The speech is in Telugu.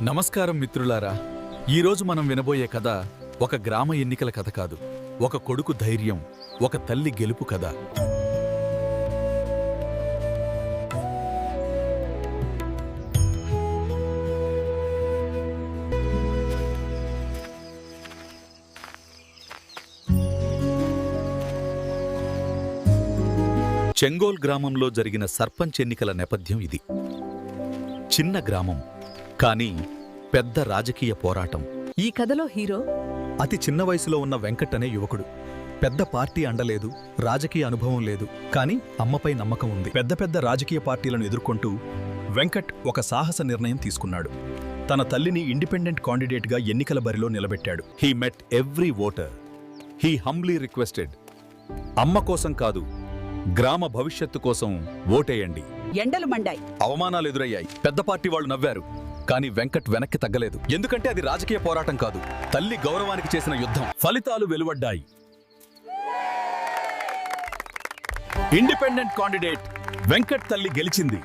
నమస్కారం మిత్రులారా. ఈరోజు మనం వినబోయే కథ ఒక గ్రామ ఎన్నికల కథ కాదు, ఒక కొడుకు ధైర్యం, ఒక తల్లి గెలుపు కథ. చెంగోల్ గ్రామంలో జరిగిన సర్పంచ్ ఎన్నికల నేపథ్యం ఇది. చిన్న గ్రామం, కానీ పెద్ద రాజకీయ పోరాటం. ఈ కథలో హీరో అతి చిన్న వయసులో ఉన్న వెంకట్ అనే యువకుడు. పెద్ద పార్టీ అండలేదు, రాజకీయ అనుభవం లేదు, కానీ అమ్మపై నమ్మకం ఉంది. పెద్ద పెద్ద రాజకీయ పార్టీలను ఎదుర్కొంటూ వెంకట్ ఒక సాహస నిర్ణయం తీసుకున్నాడు. తన తల్లిని ఇండిపెండెంట్ కాండిడేట్గా ఎన్నికల బరిలో నిలబెట్టాడు. He met every voter. He humbly requested, అమ్మ కోసం కాదు, గ్రామ భవిష్యత్తు కోసం ఓటేయండి. ఎండలు మండాయి. అవమానాలు ఎదురయ్యాయి, పెద్ద పార్టీ వాళ్ళు నవ్వారు. కానీ వెంకట్ వెనక్కి తగ్గలేదు. ఎందుకంటే అది రాజకీయ పోరాటం కాదు, తల్లి గౌరవానికి చేసిన యుద్ధం. ఫలితాలు వెలువడ్డాయి. ఇండిపెండెంట్ కాండిడేట్ వెంకట్ తల్లి గెలిచింది.